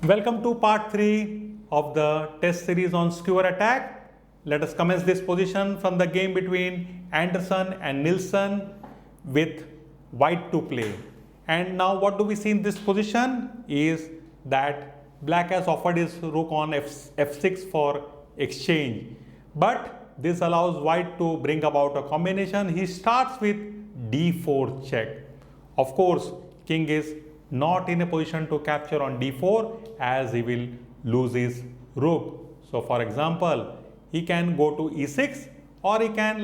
Welcome to part 3 of the test series on skewer attack. Let us commence this position from the game between Anderson and Nilsson with white to play. And now what do we see in this position is that black has offered his rook on f6 for exchange. But this allows white to bring about a combination. He starts with d4 check. Of course, king is not in a position to capture on d4 as he will lose his rook. So for example, he can go to e6 or he can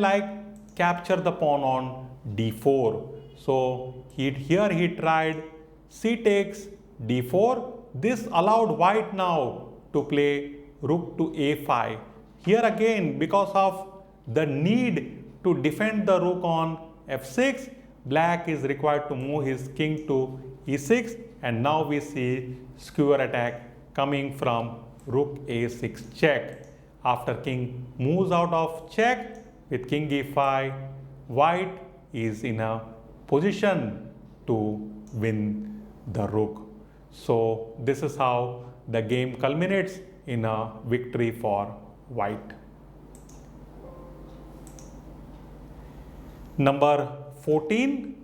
capture the pawn on d4. So here he tried c takes d4. This allowed white now to play rook to a5. Here again, because of the need to defend the rook on f6, black is required to move his king to e6, and now we see skewer attack coming from rook a6 check. After king moves out of check with king e5, white is in a position to win the rook. So this is how the game culminates in a victory for white. Number 14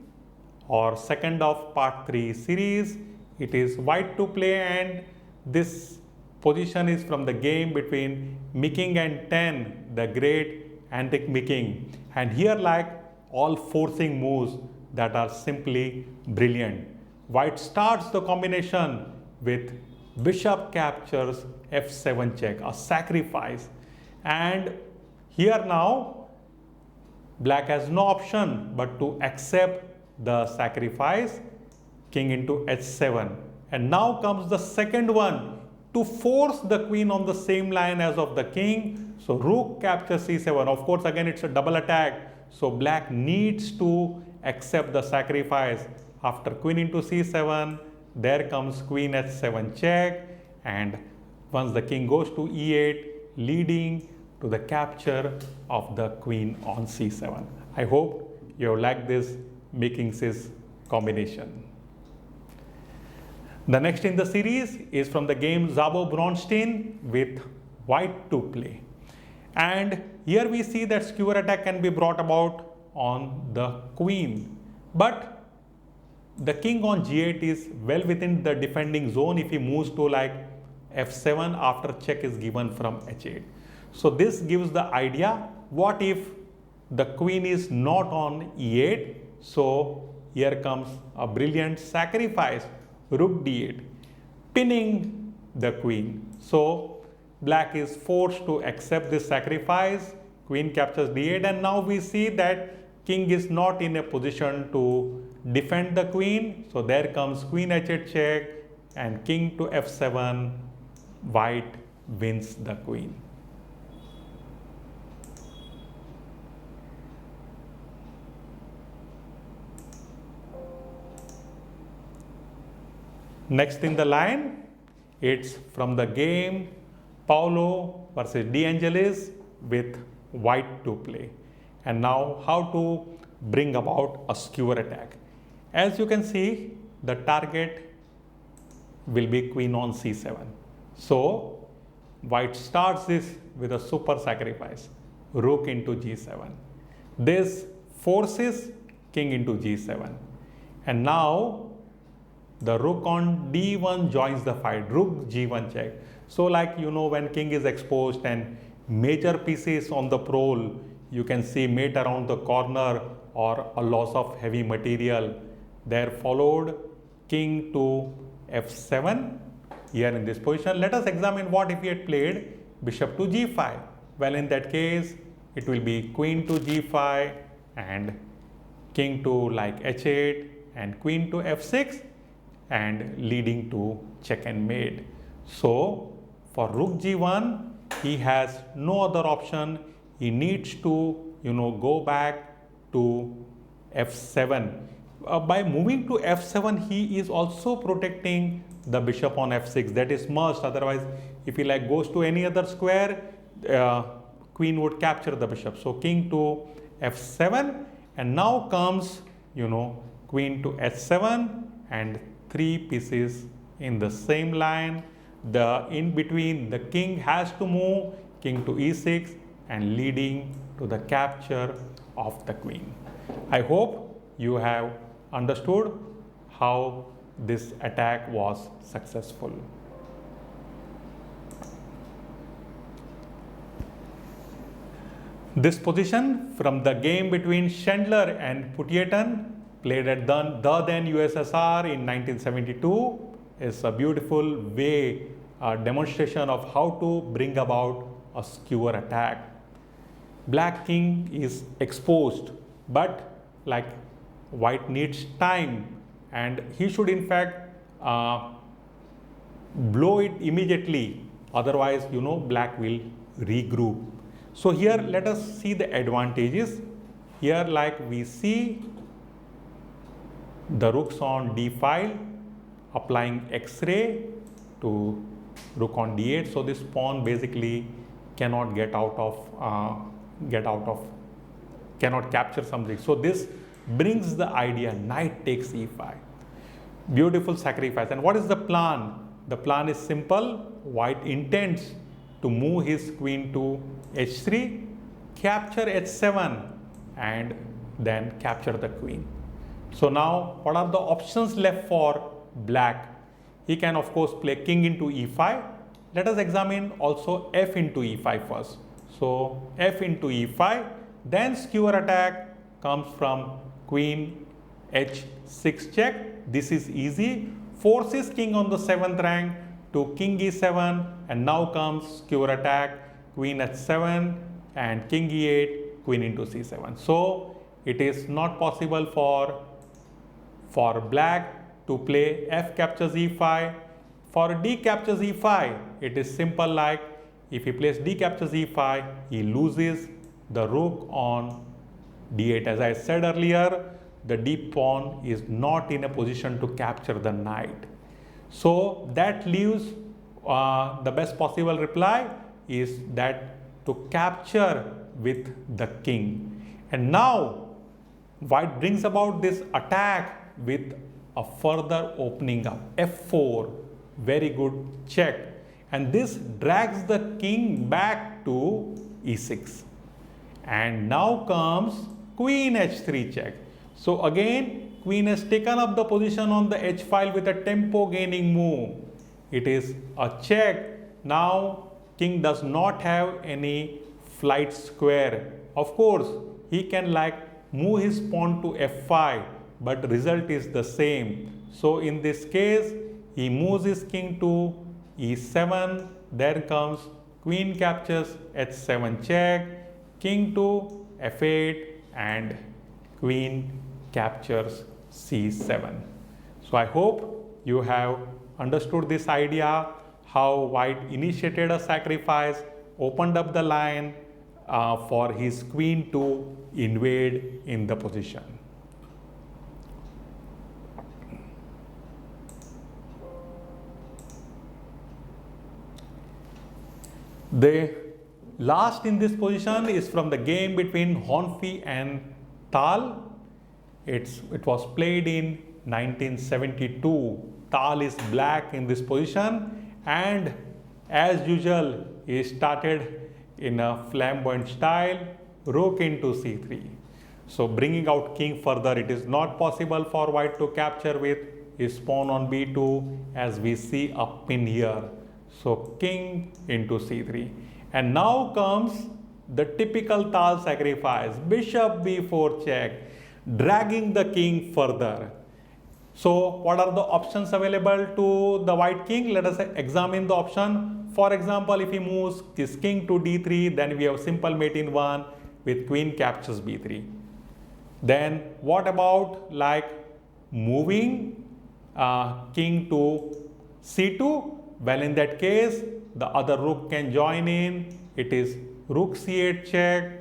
or second of part 3 series, it is white to play, and this position is from the game between Meeking and Ten, the great antique Meeking. And here all forcing moves that are simply brilliant. White starts the combination with bishop captures f7 check, a sacrifice. And here now black has no option but to accept the sacrifice, king into h7. And now comes the second one, to force the queen on the same line as of the king. So rook captures c7. Of course, again it's a double attack. So black needs to accept the sacrifice. After queen into c7, there comes queen h7 check, and once the king goes to e8, leading to the capture of the queen on c7. I hope you have liked this Meeking's combination. The next in the series is from the game Szabo-Bronstein with white to play. And here we see that skewer attack can be brought about on the queen. But the king on g8 is well within the defending zone if he moves to f7 after check is given from h8. So this gives the idea, what if the queen is not on e8? So here comes a brilliant sacrifice, rook d8, pinning the queen. So black is forced to accept this sacrifice, queen captures d8, and now we see that king is not in a position to defend the queen. So there comes queen h8 check and king to f7, white wins the queen. Next in the line, it's from the game Paolo versus De Angelis with white to play. And now how to bring about a skewer attack. As you can see, the target will be queen on c7. So white starts this with a super sacrifice, rook into g7. This forces king into g7. And now the rook on d1 joins the fight, rook g1 check. So when king is exposed and major pieces on the prole, you can see mate around the corner or a loss of heavy material. There followed king to f7 here in this position. Let us examine what if he had played bishop to g5. Well, in that case, it will be queen to g5 and king to h8 and queen to f6 and leading to check and mate. So for rook g1, he has no other option. He needs to go back to f7. By moving to f7, he is also protecting the bishop on f6. That is must. Otherwise, if he goes to any other square, queen would capture the bishop. So king to f7, and now comes queen to h7 and three pieces in the same line. the in between the king has to move king to e6 and leading to the capture of the queen. I hope you have understood how this attack was successful. This position from the game between Chandler and Putyatan, played at the then USSR in 1972, is a beautiful way, demonstration of how to bring about a skewer attack. Black king is exposed, but like white needs time, and he should in fact blow it immediately, otherwise black will regroup. So here let us see the advantages. Here like we see the rooks on d file applying x-ray to rook on d8, so this pawn basically cannot cannot capture something. So this brings the idea knight takes e5. Beautiful sacrifice. And what is the plan? The plan is simple. White intends to move his queen to h3, capture h7, and then capture the queen. So now what are the options left for black? He can of course play king into e5. Let us examine also f into e5 first. So f into e5, then skewer attack comes from queen h6 check. This is easy. Forces king on the 7th rank to king e7, and now comes skewer attack, queen h7 and king e8, queen into c7. So it is not possible for black to play f captures e5. For d captures e5, it is simple, like if he plays d captures e5, he loses the rook on d8. As I said earlier, the d pawn is not in a position to capture the knight. So that leaves the best possible reply is that to capture with the king. And now white brings about this attack with a further opening up, f4, very good check, and this drags the king back to e6, and now comes queen h3 check. So again queen has taken up the position on the h file with a tempo gaining move. It is a check. Now king does not have any flight square. Of course he can like move his pawn to f5, but result is the same. So in this case he moves his king to e7, then comes queen captures h7 check, king to f8, and queen captures c7. So I hope you have understood this idea, how white initiated a sacrifice, opened up the line for his queen to invade in the position. The last in this position is from the game between Hornfy and Tal. It was played in 1972. Tal is black in this position, and as usual he started in a flamboyant style, rook into c3. So bringing out king further, it is not possible for white to capture with his pawn on b2, as we see a pin here. So king into c3, and now comes the typical Tal sacrifice, bishop b4 check, dragging the king further. So what are the options available to the white king? Let us examine the option. For example, if he moves his king to d3, then we have simple mate in 1 with queen captures b3. Then what about like moving king to c2? Well, in that case the other rook can join in. It is rook c8 check.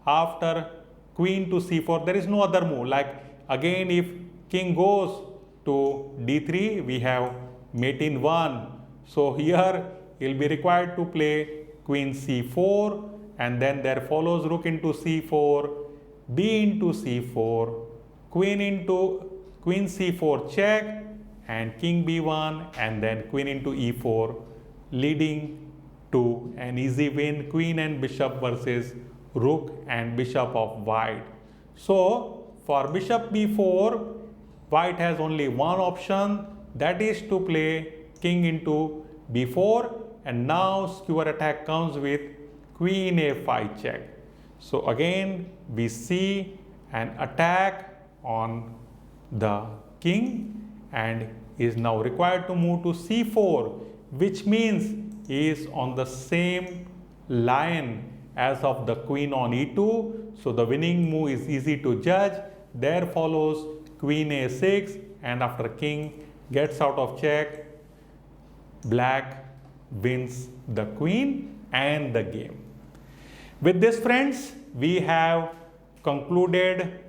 After queen to c4, there is no other move. Like again, if king goes to d3, we have mate in 1. So here he will be required to play queen c4, and then there follows rook into c4, b into c4, queen c4 check, and king b1, and then queen into e4, leading to an easy win, queen and bishop versus rook and bishop of white. So for bishop b4, white has only one option, that is to play king into b4, and now skewer attack comes with queen a5 check. So again we see an attack on the king and is now required to move to c4, which means he is on the same line as of the queen on e2. So the winning move is easy to judge. There follows queen a6, and after king gets out of check, black wins the queen and the game. With this, friends, we have concluded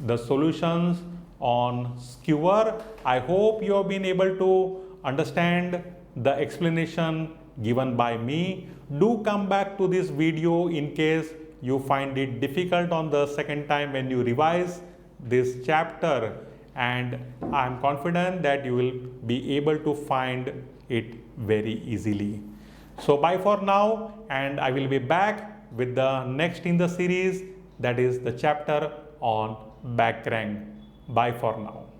the solutions on skewer. I hope you have been able to understand the explanation given by me. Do come back to this video in case you find it difficult on the second time when you revise this chapter, and I am confident that you will be able to find it very easily. So bye for now, and I will be back with the next in the series, that is the chapter on back rank. Bye for now.